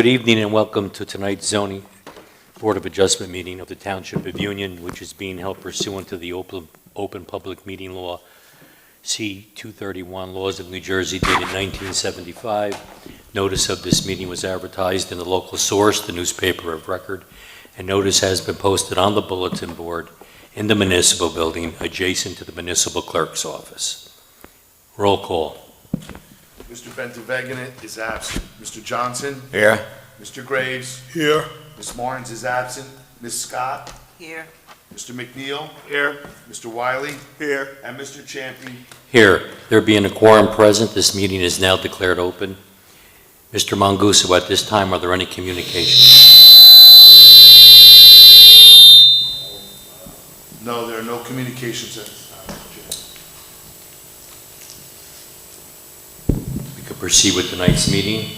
Good evening and welcome to tonight's zoning Board of Adjustment meeting of the Township of Union, which is being held pursuant to the Open Public Meeting Law, C-231, Laws of New Jersey, dated 1975. Notice of this meeting was advertised in the local source, the newspaper of record, and notice has been posted on the bulletin board in the municipal building adjacent to the municipal clerk's office. Roll call. Mr. Bentavegana is absent. Mr. Johnson? Here. Mr. Graves? Here. Ms. Martins is absent. Ms. Scott? Here. Mr. McNeil? Here. Mr. Wiley? Here. And Mr. Champion? Here. There being a quorum present, this meeting is now declared open. Mr. Manguso, at this time, are there any communications? No, there are no communications at this time, Mr. Chairman. We could proceed with tonight's meeting.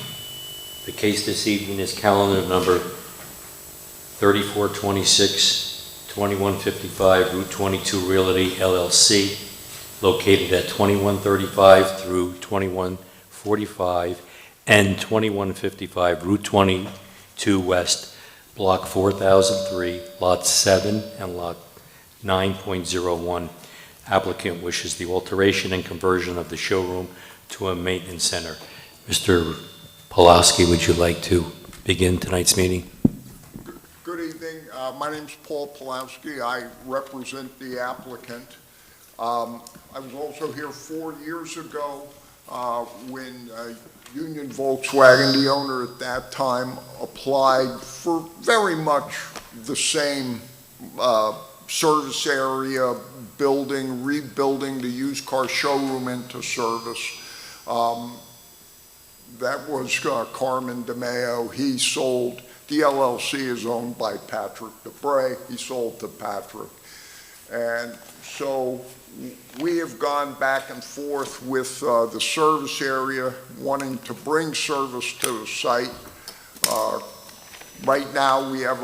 The case this evening is calendar number 3426, 2155 Route 22 Realty LLC, located at 2135 through 2145 and 2155 Route 22 West, Block 4003, Lot 7 and Lot 9.01. Applicant wishes the alteration and conversion of the showroom to a maintenance center. Mr. Pulaski, would you like to begin tonight's meeting? Good evening. My name's Paul Pulaski. I represent the applicant. I was also here 4 years ago when Union Volkswagen, the owner at that time, applied for very much the same service area, rebuilding the used car showroom into service. That was Carmen DeMeo. He sold, the LLC is owned by Patrick DeBray. He sold to Patrick. And so we have gone back and forth with the service area, wanting to bring service to the site. Right now we have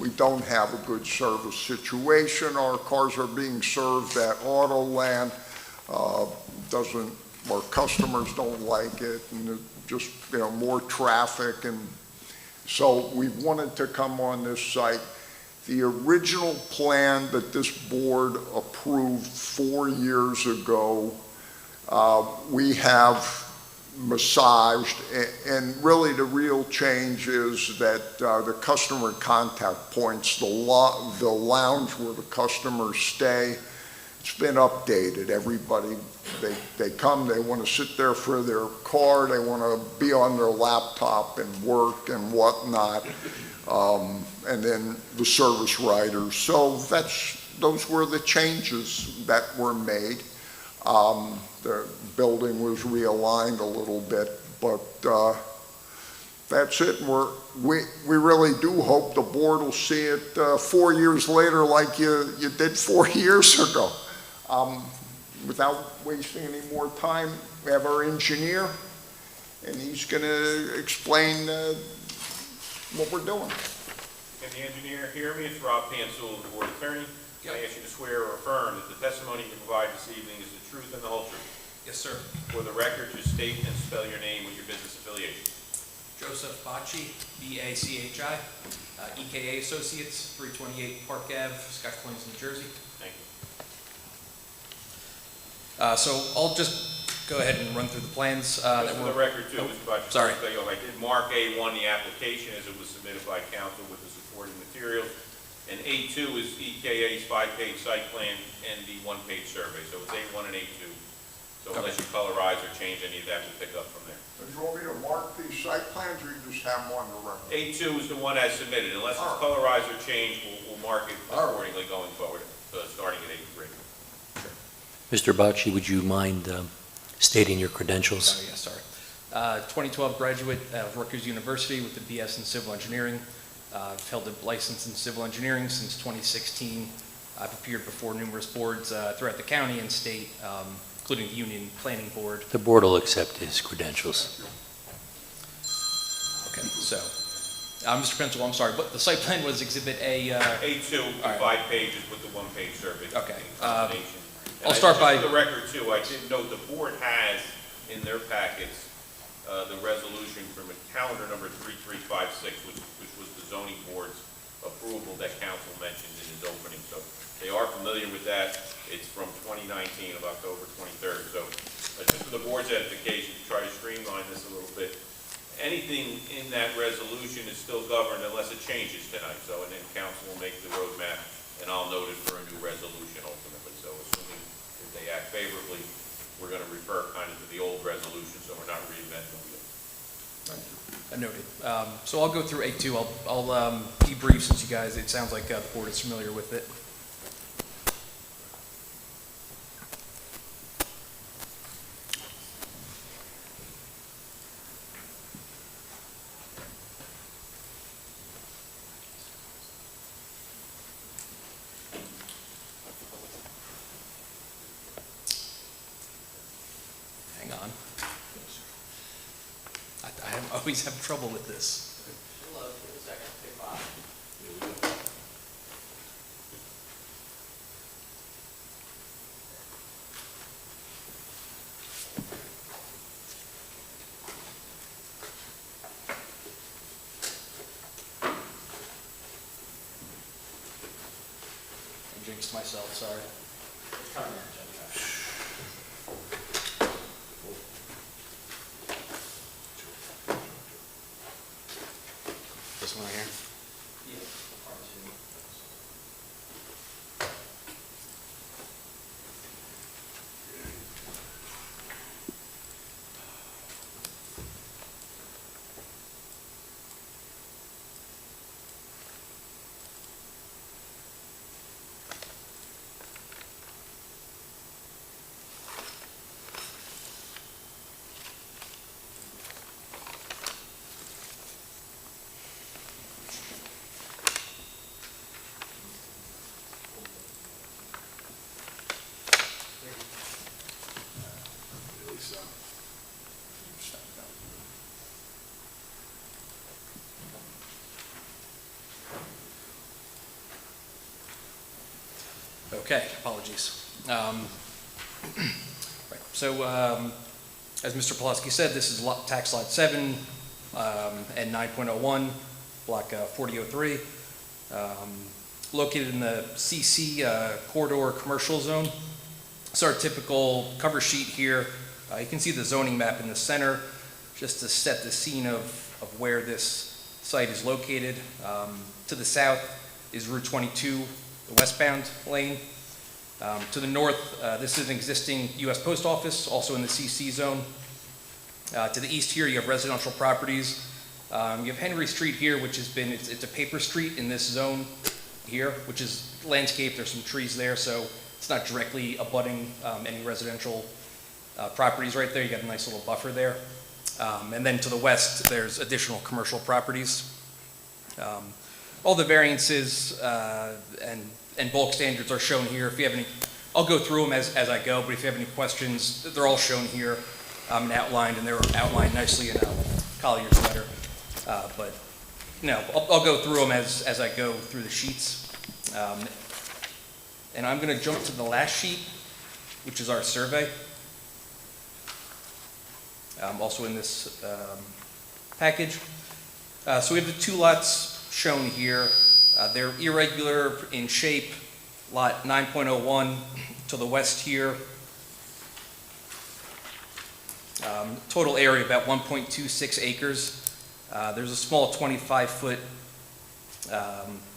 we don't have a good service situation. Our cars are being served at Autoland. Our customers don't like it, and just, more traffic. And so we wanted to come on this site. The original plan that this board approved 4 years ago, we have massaged, and really the real change is that the customer contact points, the lounge where the customers stay, it's been updated. Everybody, they come, they want to sit there for their car, they want to be on their laptop and work and whatnot, and then the service riders. So those were the changes that were made. The building was realigned a little bit, but that's it. We really do hope the board will see it 4 years later like you did 4 years ago. Without wasting any more time, we have our engineer, and he's going to explain what we're doing. Can the engineer hear me? It's Rob Pansul, the board attorney. Yep. I ask you to swear or affirm that the testimony you provide this evening is the truth and the whole truth. Yes, sir. For the record, just state and spell your name with your business affiliation. Joseph Bacci, B-A-C-H-I, EKA Associates, 328 Park Ave, Scotch Plains, New Jersey. Thank you. So I'll just go ahead and run through the plans. Just for the record, too, Mr. Butcher. Sorry. I did mark A1, the application, as it was submitted by council with the supporting materials. And A2 is EKA's 5-page site plan and the 1-page survey. So it's A1 and A2. So unless you colorize or change any of that, we'll pick up from there. Do you want me to mark these site plans, or you just have them on the record? A2 is the one as submitted. Unless it's colorized or changed, we'll mark it accordingly going forward, starting at A3. Mr. Bacci, would you mind stating your credentials? Oh, yes, sorry. 2012 graduate of Rutgers University with the BS in Civil Engineering. I've held a license in civil engineering since 2016. I've appeared before numerous boards throughout the county and state, including the Union Planning Board. The board will accept his credentials. Okay, so, Mr. Principal, I'm sorry, but the site plan was Exhibit A. A2, the 5 pages with the 1-page survey. Okay. I'll start by... For the record, too, I did note the board has in their packets the resolution from calendar number 3356, which was the zoning board's approval that council mentioned in his opening. So they are familiar with that. It's from 2019 of October 23rd. So just for the board's edification, to try to streamline this a little bit, anything in that resolution is still governed unless it changes tonight. So, and then council will make the roadmap, and I'll note it for a new resolution ultimately. So assuming if they act favorably, we're going to refer kind of to the old resolution, so we're not reinventing the wheel. Noted. So I'll go through A2. I'll be brief since you guys, it sounds like the board is familiar with it. Hang on. I always have trouble with this. I jinxed myself, sorry. This one right here? Okay, apologies. Right, so, as Mr. Pulaski said, this is tax lot 7 and 9.01, block 4003, located in the CC corridor commercial zone. It's our typical cover sheet here. You can see the zoning map in the center, just to set the scene of where this site is located. To the south is Route 22, the westbound lane. To the north, this is an existing U.S. Post Office, also in the CC zone. To the east here, you have residential properties. You have Henry Street here, which has been, it's a paper street in this zone here, which is landscaped. There's some trees there, so it's not directly abutting any residential properties right there. You got a nice little buffer there. And then to the west, there's additional commercial properties. All the variances and bulk standards are shown here. If you have any, I'll go through them as I go, but if you have any questions, they're all shown here and outlined, and they're outlined nicely in Collier's letter. But no, I'll go through them as I go through the sheets. And I'm going to jump to the last sheet, which is our survey. Also in this package. So we have the two lots shown here. They're irregular in shape. Lot 9.01 to the west here. Total area about 1.26 acres. There's a small 25-foot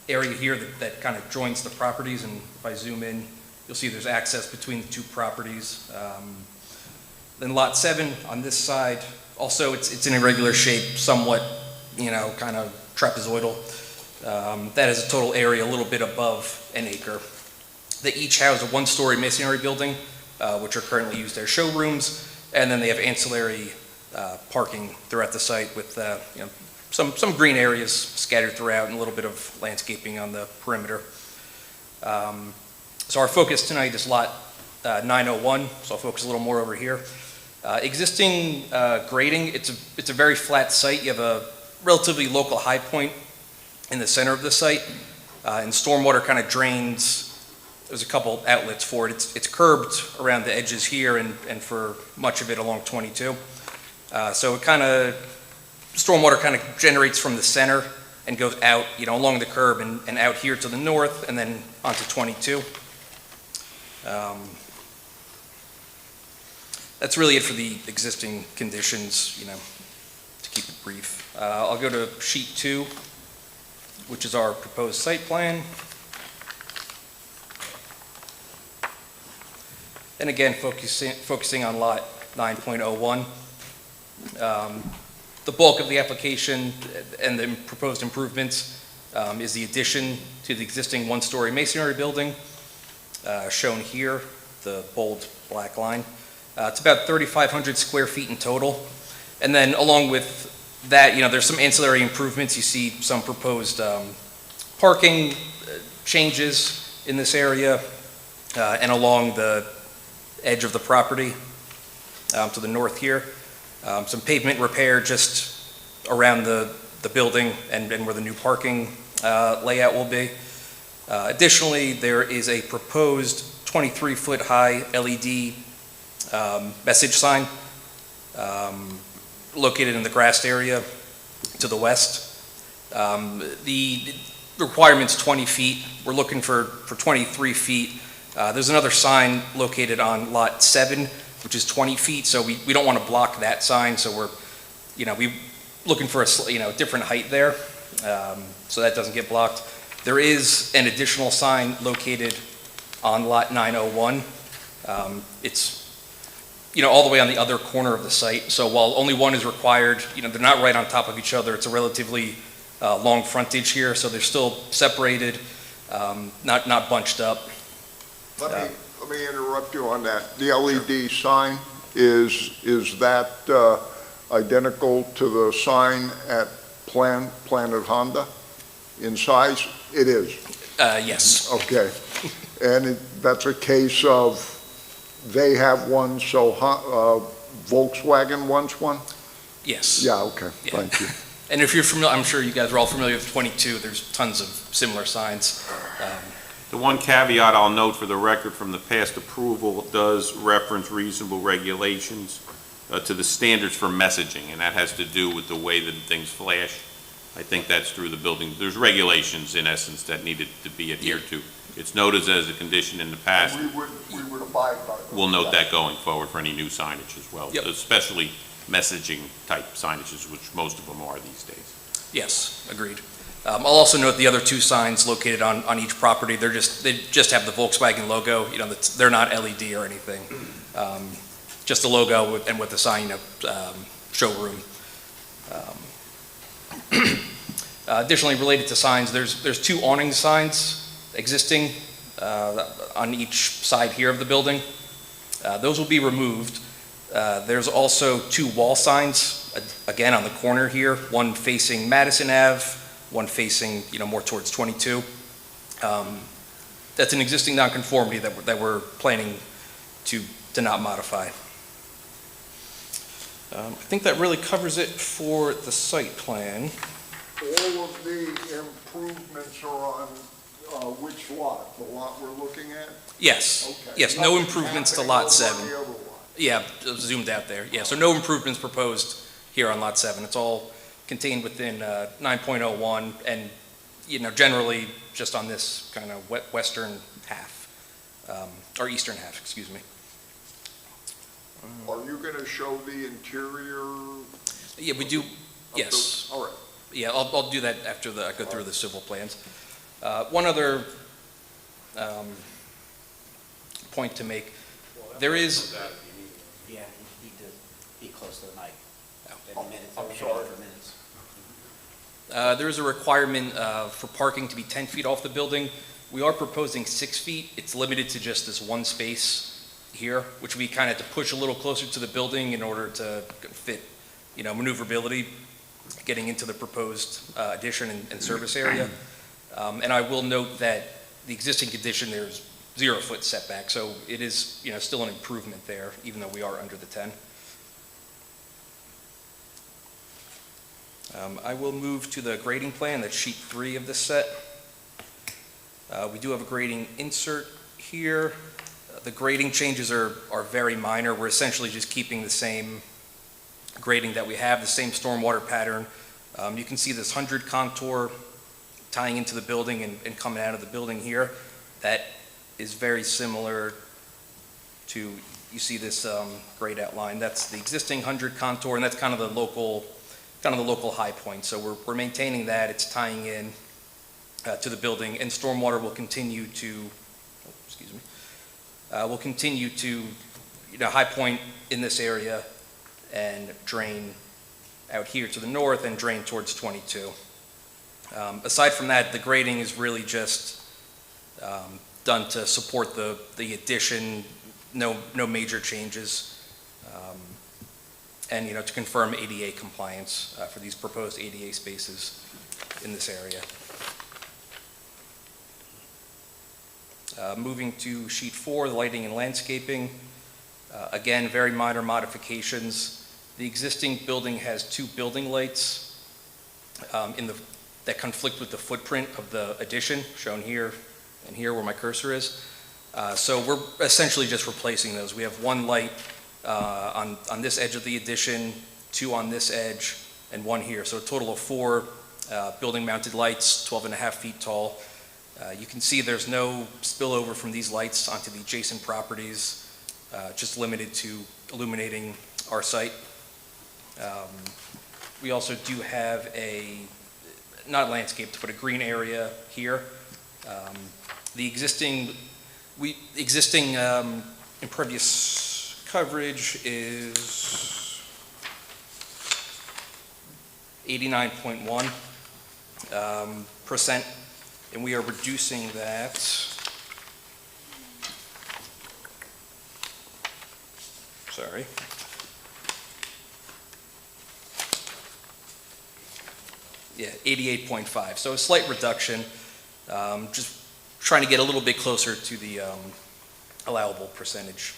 area here that kind of joins the properties, and if I zoom in, you'll see there's access between the two properties. Then lot 7 on this side, also it's in irregular shape, somewhat, kind of trapezoidal. That has a total area a little bit above an acre. They each house a one-story masonry building, which are currently used as showrooms, and then they have ancillary parking throughout the site with some green areas scattered throughout and a little bit of landscaping on the perimeter. So our focus tonight is lot 901, so I'll focus a little more over here. Existing grading, it's a very flat site. You have a relatively local high point in the center of the site, and stormwater kind of drains. There's a couple outlets for it. It's curbed around the edges here and for much of it along 22. So stormwater kind of generates from the center and goes out, along the curb and out here to the north and then onto 22. That's really it for the existing conditions, to keep it brief. I'll go to sheet 2, which is our proposed site plan. And again, focusing on lot 9.01. The bulk of the application and the proposed improvements is the addition to the existing one-story masonry building, shown here, the bold black line. It's about 3,500 square feet in total. And then along with that, there's some ancillary improvements. You see some proposed parking changes in this area and along the edge of the property to the north here. Some pavement repair just around the building and where the new parking layout will be. Additionally, there is a proposed 23-foot high LED message sign located in the grassed area to the west. The requirement's 20 feet. We're looking for 23 feet. There's another sign located on lot 7, which is 20 feet, so we don't want to block that sign, so we're looking for a different height there, so that doesn't get blocked. There is an additional sign located on lot 901. It's all the way on the other corner of the site, so while only one is required, they're not right on top of each other. It's a relatively long frontage here, so they're still separated, not bunched up. Let me interrupt you on that. The LED sign, is that identical to the sign at Planet Honda in size? It is? Yes. Okay. And that's a case of they have one, so Volkswagen wants one? Yes. Yeah, okay, Yeah. thank you. And if you're familiar, I'm sure you guys are all familiar with 22, there's tons of similar signs. The one caveat I'll note for the record from the past approval does reference reasonable regulations to the standards for messaging, and that has to do with the way that things flash. I think that's through the building. There's regulations, in essence, that needed to be adhered to. It's noted as a condition in the past. We would abide by that. We'll note that going forward for any new signage as well, Yep. especially messaging type signages, which most of them are these days. Yes, agreed. I'll also note the other two signs located on each property. They just have the Volkswagen logo. They're not LED or anything. Just the logo and with the sign, showroom. Additionally, related to signs, there's two awning signs existing on each side here of the building. Those will be removed. There's also two wall signs, again on the corner here, one facing Madison Ave, one facing more towards 22. That's an existing nonconformity that we're planning to not modify. I think that really covers it for the site plan. All of the improvements are on which lot? The lot we're looking at? Yes, Okay. yes, no Nothing improvements to happening lot over 7. on the other lot. Yeah, zoomed out there. Yeah, so no improvements proposed here on lot 7. It's all contained within 9.01 and, generally just on this kind of western half, or eastern half, excuse me. Are you going to show the interior? Yeah, we do, of yes. the- All right. Yeah, I'll do that after I go through the civil plans. One other point to make, there is, Yeah, you need to be close to the mic. Oh, Any minutes, I'm every sorry. minute for minutes. there is a requirement for parking to be 10 feet off the building. We are proposing 6 feet. It's limited to just this one space here, which we kind of had to push a little closer to the building in order to fit, maneuverability getting into the proposed addition and service area. And I will note that the existing condition, there's 0-foot setback, so it is, still an improvement there, even though we are under the 10. I will move to the grading plan, that's sheet 3 of this set. We do have a grading insert here. The grading changes are very minor. We're essentially just keeping the same grading that we have, the same stormwater pattern. You can see this 100 contour tying into the building and coming out of the building here. That is very similar to, you see this grade outline. That's the existing 100 contour, and that's kind of the local high point. So we're maintaining that. It's tying in to the building, and stormwater will continue to, will continue to, high point in this area and drain out here to the north and drain towards 22. Aside from that, the grading is really just done to support the addition, no major changes, and, to confirm ADA compliance for these proposed ADA spaces in this area. Moving to sheet 4, the lighting and landscaping. Again, very minor modifications. The existing building has 2 building lights that conflict with the footprint of the addition, shown here and here where my cursor is. So we're essentially just replacing those. We have 1 light on this edge of the addition, 2 on this edge, and 1 here. So a total of 4 building-mounted lights, 12.5 feet tall. You can see there's no spillover from these lights onto the adjacent properties, just limited to illuminating our site. We also do have not landscaped, but a green area here. The existing impervious coverage is 89.1%, and we are reducing that sorry. Yeah, 88.5. So a slight reduction, just trying to get a little bit closer to the allowable percentage.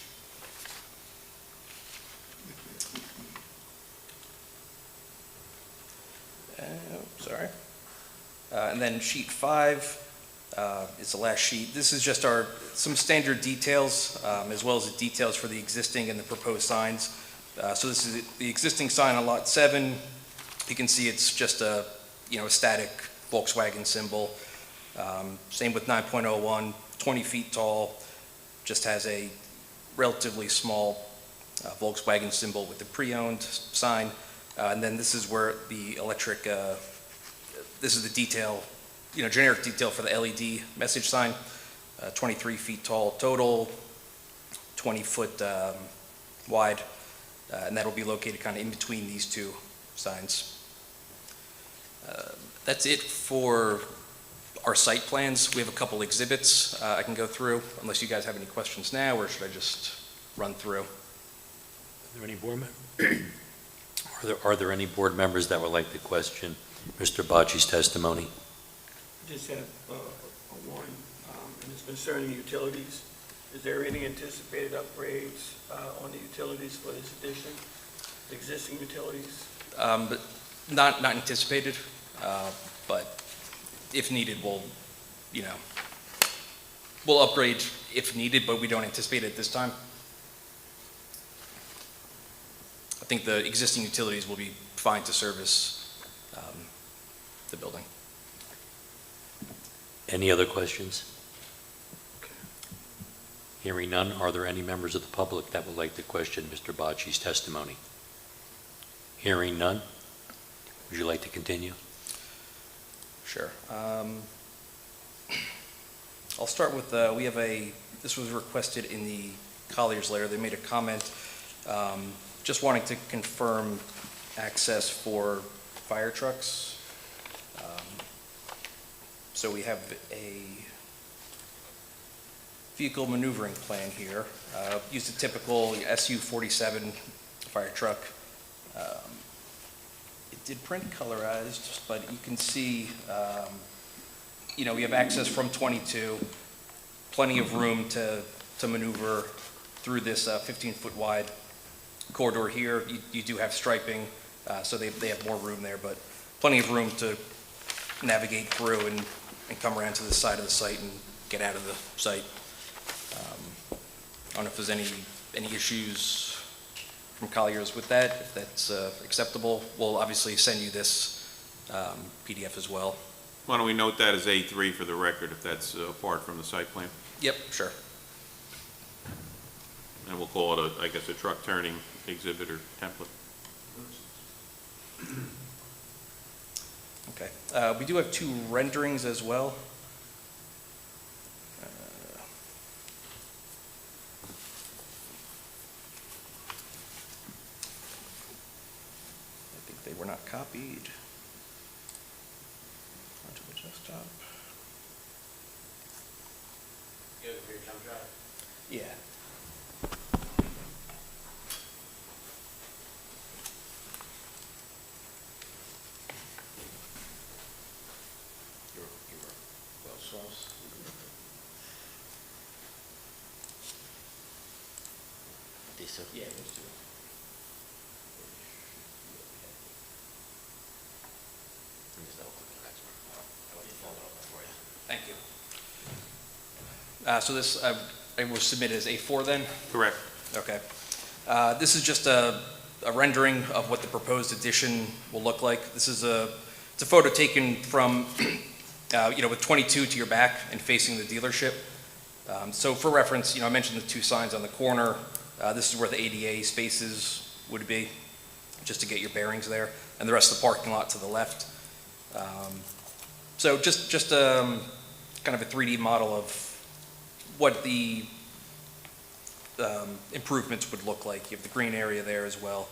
Sorry. And then sheet 5 is the last sheet. This is just some standard details, as well as the details for the existing and the proposed signs. So this is the existing sign on lot 7. You can see it's just a static Volkswagen symbol. Same with 9.01, 20 feet tall, just has a relatively small Volkswagen symbol with the pre-owned sign. And then this is where the electric, this is the detail, generic detail for the LED message sign, 23 feet tall total, 20 foot wide, and that'll be located kind of in between these 2 signs. That's it for our site plans. We have a couple exhibits I can go through, unless you guys have any questions now, or should I just run through? Are there any board are there any board members that would like to question Mr. Bocci's testimony? Just have one, and it's concerning utilities. Is there any anticipated upgrades on the utilities for this addition, the existing utilities? But not anticipated, but if needed, we'll upgrade if needed, but we don't anticipate it at this time. I think the existing utilities will be fine to service the building. Any other questions? Hearing none, are there any members of the public that would like to question Mr. Bocci's testimony? Hearing none, would you like to continue? Sure. I'll start with, this was requested in the Collier's letter. They made a comment just wanting to confirm access for fire trucks. So we have a vehicle maneuvering plan here. Used a typical SU-47 fire truck. It did print colorized, but you can see, we have access from 22, plenty of room to maneuver through this 15-foot wide corridor here. You do have striping, so they have more room there, but plenty of room to navigate through and come around to the side of the site and get out of the site. I don't know if there's any issues from Colliers with that. If that's acceptable, we'll obviously send you this PDF as well. Why don't we note that as A3 for the record, if that's apart from the site plan? Yep, sure. And we'll call it, I guess, a truck turning exhibit or template. Okay. We do have 2 renderings as well. I think they were not copied onto the desktop. Good for your jump drive. Yeah. Yeah, those 2. Thank you. So this, I will submit as A4 then? Correct. Okay. This is just a rendering of what the proposed addition will look like. This is it's a photo taken from, with 22 to your back and facing the dealership. So for reference, I mentioned the 2 signs on the corner. This is where the ADA spaces would be, just to get your bearings there, and the rest of the parking lot to the left. So just kind of a 3D model of what the improvements would look like. You have the green area there as well.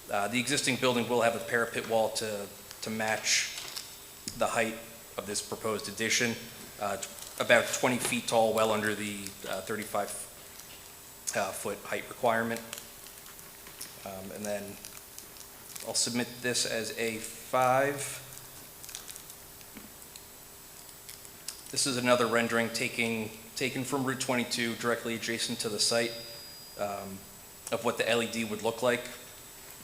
The existing building will have a parapet wall to match the height of this proposed addition. About 20 feet tall, well under the 35-foot height requirement. And then I'll submit this as A5. This is another rendering taken from Route 22, directly adjacent to the site, of what the LED would look like.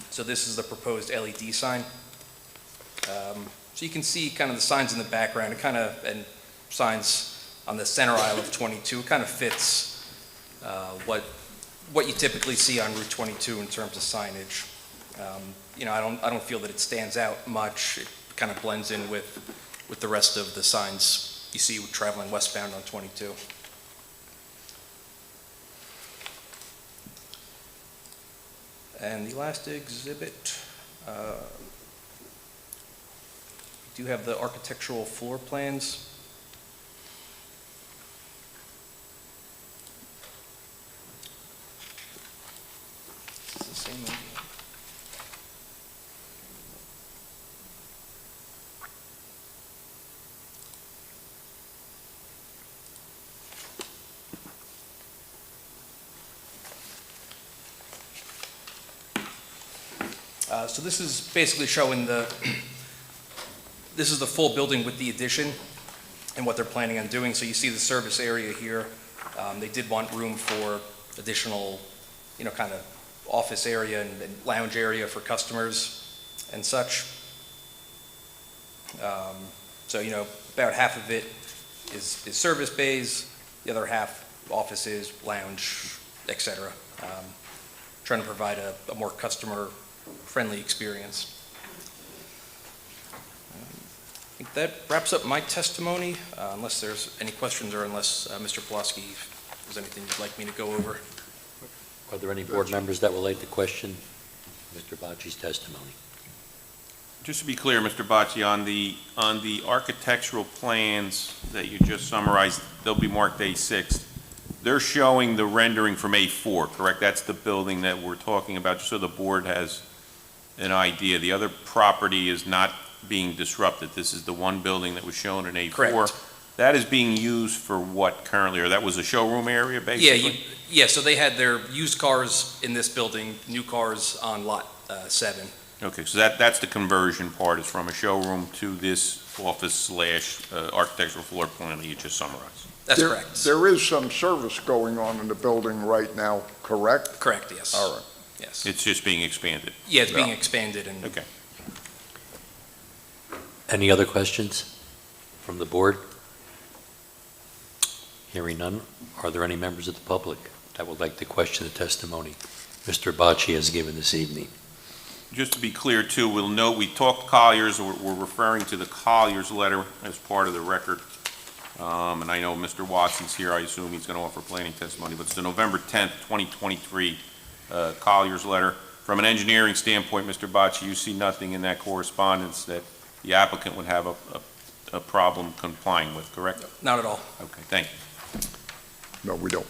So this is the proposed LED sign. So you can see kind of the signs in the background, and signs on the center aisle of 22. It kind of fits what you typically see on Route 22 in terms of signage. I don't feel that it stands out much. It kind of blends in with the rest of the signs you see traveling westbound on 22. And the last exhibit, we do have the architectural floor plans. It's the same idea. So this is basically showing this is the full building with the addition and what they're planning on doing. So you see the service area here. They did want room for additional, kind of office area and lounge area for customers and such. So, about half of it is service bays, the other half offices, lounge, etc. Trying to provide a more customer-friendly experience. I think that wraps up my testimony, unless there's any questions or unless Mr. Pulaski has anything you'd like me to go over. Are there any board members that would like to question Mr. Bocci's testimony? Just to be clear, Mr. Bocci, on the architectural plans that you just summarized, they'll be marked A6. They're showing the rendering from A4, correct? That's the building that we're talking about, just so the board has an idea. The other property is not being disrupted. This is the one building that was shown in A4. Correct. That is being used for what currently, or that was a showroom area, basically? Yeah, so they had their used cars in this building, new cars on lot 7. Okay, so that's the conversion part, is from a showroom to this office / architectural floor plan that you just summarized. That's correct. There is some service going on in the building right now, correct? Correct, yes. All right. Yes. It's just being expanded. Yeah, it's being Yeah. expanded and Okay. Any other questions from the board? Hearing none, are there any members of the public that would like to question the testimony Mr. Bocci has given this evening. Just to be clear, too, we'll note, we talked Colliers, we're referring to the Colliers letter as part of the record. And I know Mr. Watson's here, I assume he's going to offer planning testimony, but it's the November 10th, 2023 Colliers letter. From an engineering standpoint, Mr. Bocci, you see nothing in that correspondence that the applicant would have a problem complying with, correct? Not at all. Okay, thank you. No, we don't.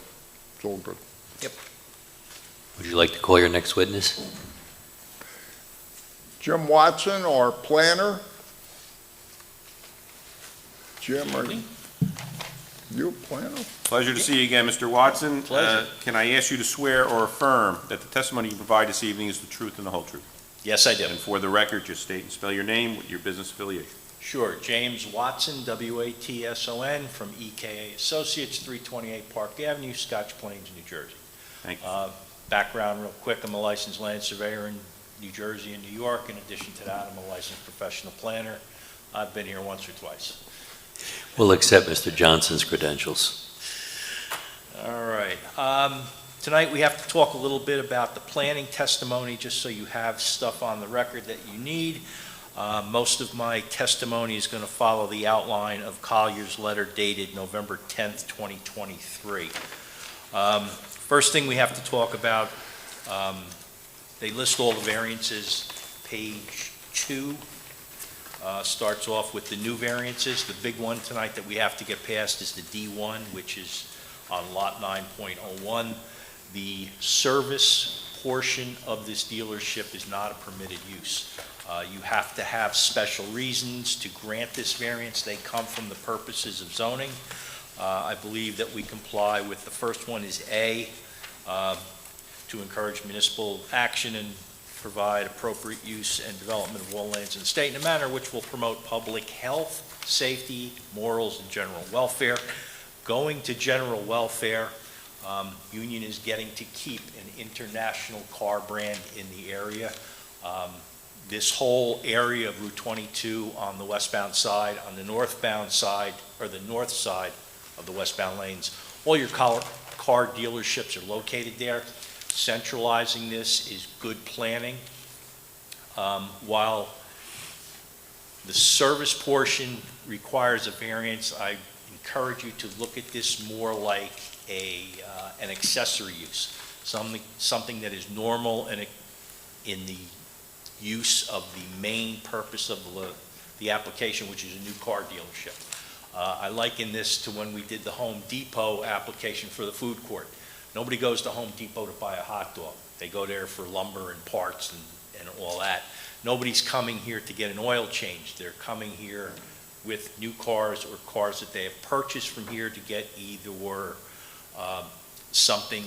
It's all good. Would you like to call your next witness? Jim Watson, our planner. Jim, are you a planner? Pleasure to see you again, Mr. Watson. Pleasure. Can I ask you to swear or affirm that the testimony you provide this evening is the truth and the whole truth? Yes, I do. And for the record, just state and spell your name with your business affiliation. Sure. James Watson, W-A-T-S-O-N, from EKA Associates, 328 Park Avenue, Scotch Plains, New Jersey. Thank you. Background real quick, I'm a licensed land surveyor in New Jersey and New York. In addition to that, I'm a licensed professional planner. I've been here once or twice. We'll accept Mr. Johnson's credentials. All right. Tonight, we have to talk a little bit about the planning testimony, just so you have stuff on the record that you need. Most of my testimony is going to follow the outline of Collier's letter dated November 10th, 2023. First thing we have to talk about, they list all the variances. Page 2 starts off with the new variances. The big one tonight that we have to get past is the D1, which is on lot 9.01. The service portion of this dealership is not a permitted use. You have to have special reasons to grant this variance. They come from the purposes of zoning. I believe that we comply with, the first one is A, to encourage municipal action and provide appropriate use and development of all lands in the state in a manner which will promote public health, safety, morals, and general welfare. Going to general welfare, Union is getting to keep an international car brand in the area. This whole area of Route 22 on the westbound side, on the northbound side, or the north side of the westbound lanes, all your car dealerships are located there. Centralizing this is good planning. While the service portion requires a variance, I encourage you to look at this more like an accessory use, something that is normal and in the use of the main purpose of the application, which is a new car dealership. I liken this to when we did the Home Depot application for the food court. Nobody goes to Home Depot to buy a hot dog. They go there for lumber and parts and all that. Nobody's coming here to get an oil change. They're coming here with new cars or cars that they have purchased from here to get either something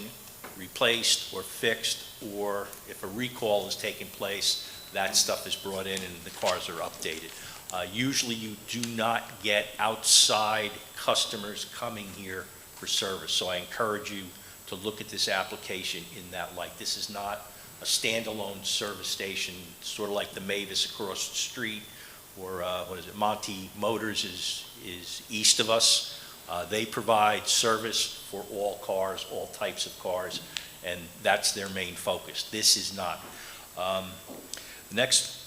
replaced or fixed, or if a recall is taking place, that stuff is brought in and the cars are updated. Usually you do not get outside customers coming here for service, so I encourage you to look at this application in that light. This is not a standalone service station, sort of like the Mavis across the street, or Monty Motors is east of us. They provide service for all cars, all types of cars, and that's their main focus. This is not. The next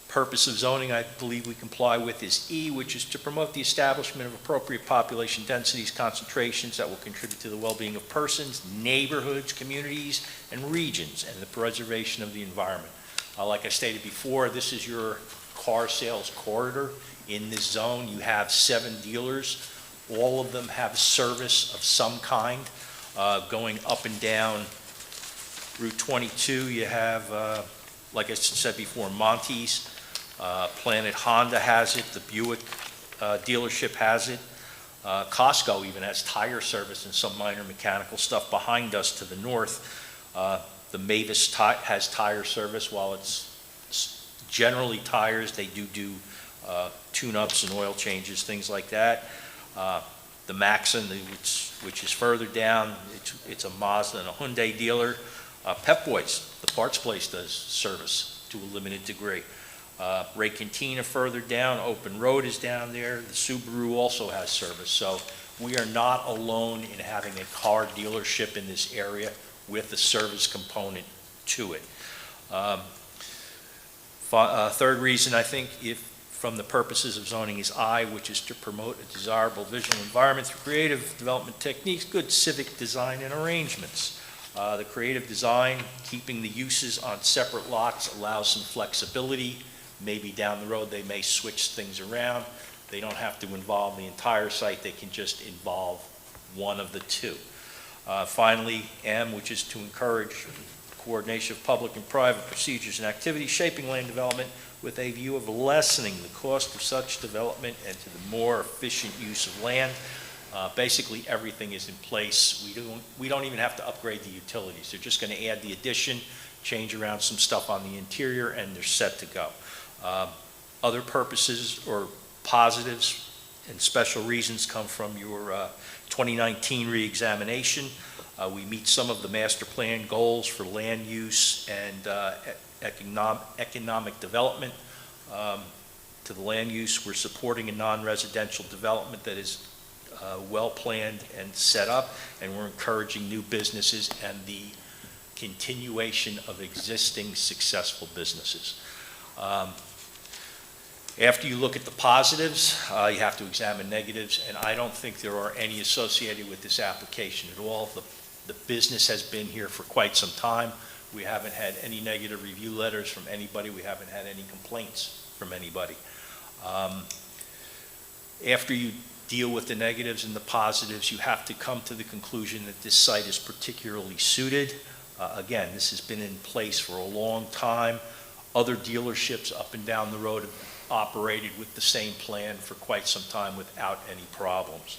purpose of zoning I believe we comply with is E, which is to promote the establishment of appropriate population densities, concentrations that will contribute to the well-being of persons, neighborhoods, communities, and regions, and the preservation of the environment. Like I stated before, this is your car sales corridor. In this zone, you have 7 dealers. All of them have service of some kind. Going up and down Route 22, you have, like I said before, Monty's. Planet Honda has it. The Buick dealership has it. Costco even has tire service and some minor mechanical stuff behind us to the north. The Mavis has tire service. While it's generally tires, they do tune-ups and oil changes, things like that. The Maxon, which is further down, it's a Mazda and a Hyundai dealer. Pep Boys, the parts place, does service to a limited degree. Ray Cantina further down, Open Road is down there. The Subaru also has service. So we are not alone in having a car dealership in this area with a service component to it. Third reason, I think, if from the purposes of zoning is I, which is to promote a desirable visual environment through creative development techniques, good civic design and arrangements. The creative design, keeping the uses on separate lots allows some flexibility. Maybe down the road, they may switch things around. They don't have to involve the entire site. They can just involve one of the two. Finally, M, which is to encourage coordination of public and private procedures and activities shaping land development with a view of lessening the cost of such development and to the more efficient use of land. Basically, everything is in place. We don't even have to upgrade the utilities. They're just going to add the addition, change around some stuff on the interior, and they're set to go. Other purposes or positives and special reasons come from your 2019 reexamination. We meet some of the master plan goals for land use and economic development. To the land use, we're supporting a non-residential development that is well-planned and set up, and we're encouraging new businesses and the continuation of existing successful businesses. After you look at the positives, you have to examine negatives, and I don't think there are any associated with this application at all. The business has been here for quite some time. We haven't had any negative review letters from anybody. We haven't had any complaints from anybody. After you deal with the negatives and the positives, you have to come to the conclusion that this site is particularly suited. Again, this has been in place for a long time. Other dealerships up and down the road have operated with the same plan for quite some time without any problems.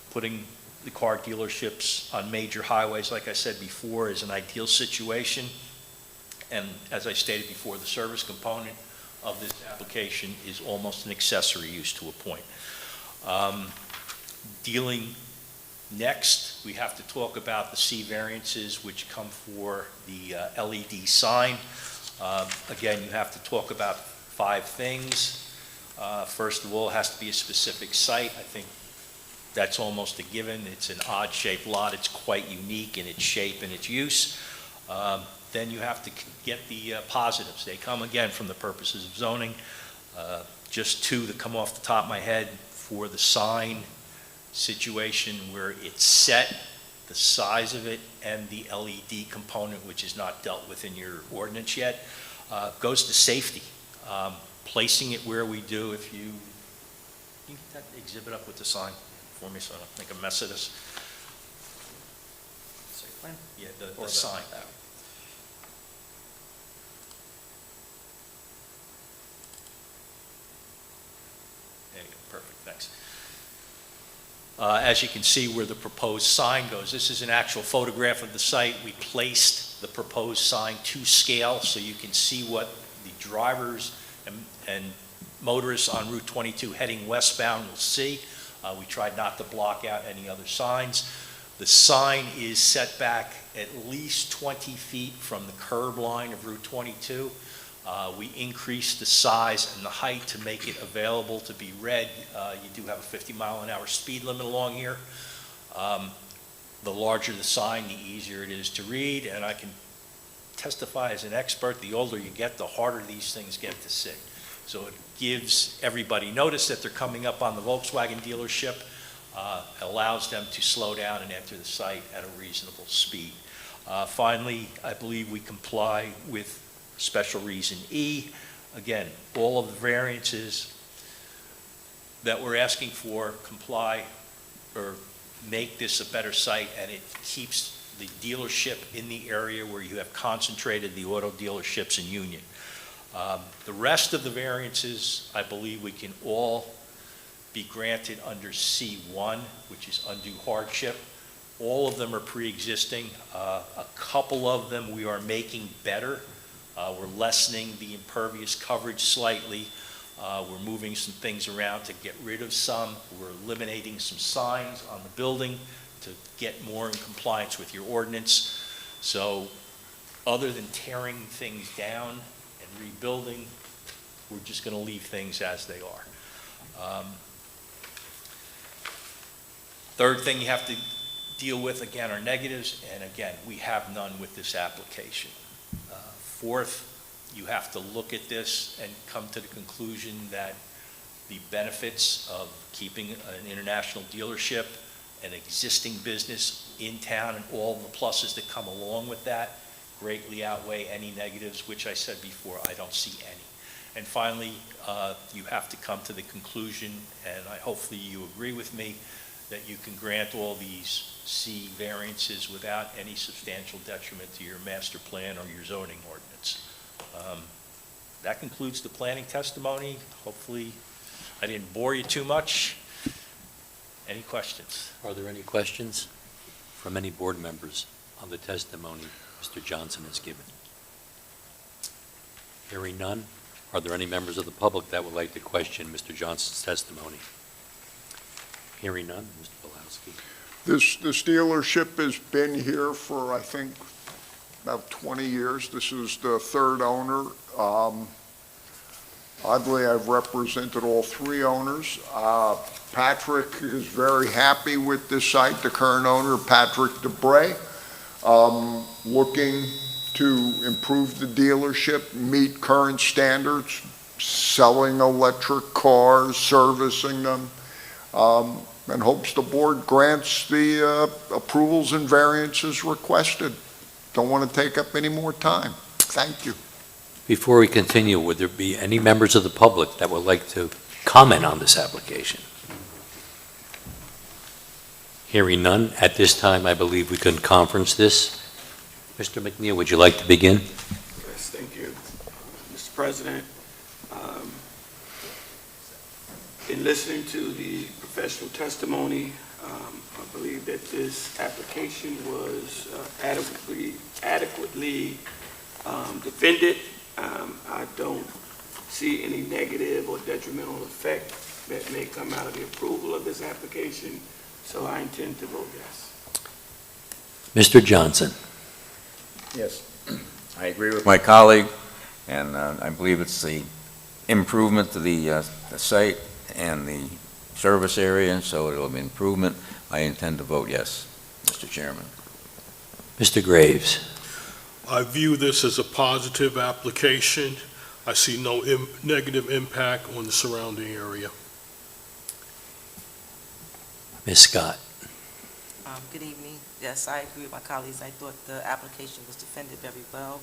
Putting the car dealerships on major highways, like I said before, is an ideal situation. And as I stated before, the service component of this application is almost an accessory use to a point. Dealing next, we have to talk about the C variances which come for the LED sign. Again, you have to talk about 5 things. First of all, it has to be a specific site. I think that's almost a given. It's an odd-shaped lot. It's quite unique in its shape and its use. Then you have to get the positives. They come, again, from the purposes of zoning. Just 2 that come off the top of my head for the sign situation where it's set, the size of it, and the LED component, which is not dealt with in your ordinance yet, goes to safety. Placing it where we do, if you get that exhibit up with the sign for me so I don't make a mess of this. Site plan? Yeah, the sign. There you go, perfect, thanks. As you can see where the proposed sign goes, this is an actual photograph of the site. We placed the proposed sign to scale so you can see what the drivers and motorists on Route 22 heading westbound will see. We tried not to block out any other signs. The sign is set back at least 20 feet from the curb line of Route 22. We increased the size and the height to make it available to be read. You do have a 50-mile-an-hour speed limit along here. The larger the sign, the easier it is to read, and I can testify as an expert, the older you get, the harder these things get to see. So it gives everybody notice that they're coming up on the Volkswagen dealership, allows them to slow down and enter the site at a reasonable speed. Finally, I believe we comply with special reason E. Again, all of the variances that we're asking for comply or make this a better site, and it keeps the dealership in the area where you have concentrated the auto dealerships in Union. The rest of the variances, I believe we can all be granted under C1, which is undue hardship. All of them are pre-existing. A couple of them we are making better. We're lessening the impervious coverage slightly. We're moving some things around to get rid of some. We're eliminating some signs on the building to get more in compliance with your ordinance. So other than tearing things down and rebuilding, we're just going to leave things as they are. Third thing you have to deal with, again, are negatives, and again, we have none with this application. Fourth, you have to look at this and come to the conclusion that the benefits of keeping an international dealership, an existing business in town, and all the pluses that come along with that greatly outweigh any negatives, which I said before, I don't see any. And finally, you have to come to the conclusion, and hopefully you agree with me, that you can grant all these C variances without any substantial detriment to your master plan or your zoning ordinance. That concludes the planning testimony. Hopefully, I didn't bore you too much. Any questions? Are there any questions from any board members on the testimony Mr. Johnson has given? Hearing none, are there any members of the public that would like to question Mr. Johnson's testimony? Hearing none, Mr. Bilowski. This dealership has been here for, I think, about 20 years. This is the third owner. Oddly, I've represented all three owners. Patrick is very happy with this site, the current owner, Patrick DeBray, looking to improve the dealership, meet current standards, selling electric cars, servicing them, and hopes the board grants the approvals and variances requested. Don't want to take up any more time. Thank you. Before we continue, would there be any members of the public that would like to comment on this application? Hearing none, at this time, I believe we can conference this. Mr. McNeil, would you like to begin? Yes, thank you, Mr. President. In listening to the professional testimony, I believe that this application was adequately defended. I don't see any negative or detrimental effect that may come out of the approval of this application, so I intend to vote yes. Mr. Johnson. Yes, I agree with my colleague, and I believe it's the improvement to the site and the service area, so it'll be improvement. I intend to vote yes, Mr. Chairman. Mr. Graves. I view this as a positive application. I see no negative impact on the surrounding area. Ms. Scott. Good evening. Yes, I agree with my colleagues. I thought the application was defended very well.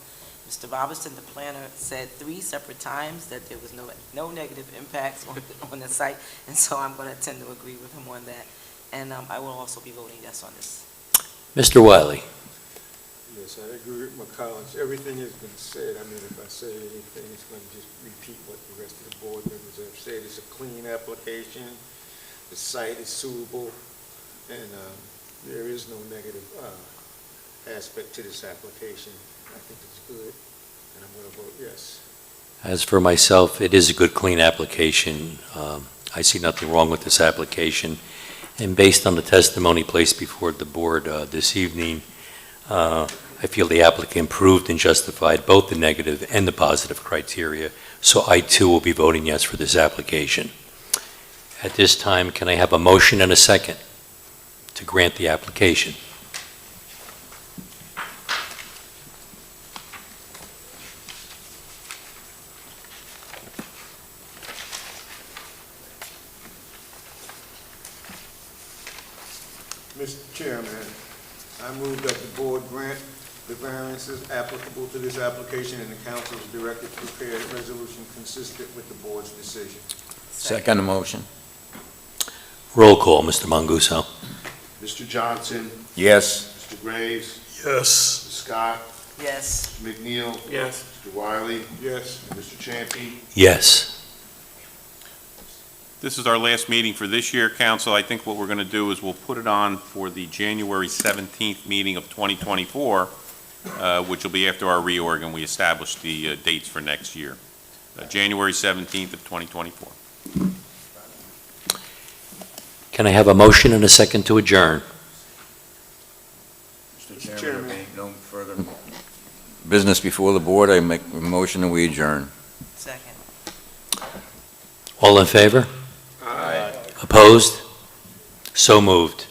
Mr. Robertson, the planner, said 3 separate times that there was no negative impacts on the site, and so I'm going to tend to agree with him on that. And I will also be voting yes on this. Mr. Wiley. Yes, I agree with my colleagues. Everything has been said. I mean, if I say anything, it's going to just repeat what the rest of the board members have said. It's a clean application. The site is suitable, and there is no negative aspect to this application. I think it's good, and I'm going to vote yes. As for myself, it is a good, clean application. I see nothing wrong with this application. And based on the testimony placed before the board this evening, I feel the applicant proved and justified both the negative and the positive criteria. So I, too, will be voting yes for this application. At this time, can I have a motion and a second to grant the application? Mr. Chairman, I move that the board grant the variances applicable to this application, and the council is directed to prepare a resolution consistent with the board's decision. Second motion. Roll call, Mr. Manguso. Mr. Johnson, Yes. Mr. Graves, Yes. Ms. Scott, Yes. Mr. McNeil, Yes. Mr. Wiley, Yes. and Mr. Champe. Yes. This is our last meeting for this year, council. I think what we're going to do is we'll put it on for the January 17th meeting of 2024, which will be after our reorg, and we establish the dates for next year. January 17th of 2024. Can I have a motion and a second to adjourn? Mr. Chairman, no further business before the board. I make a motion and we adjourn. Second. All in favor? Aye. Opposed? So moved.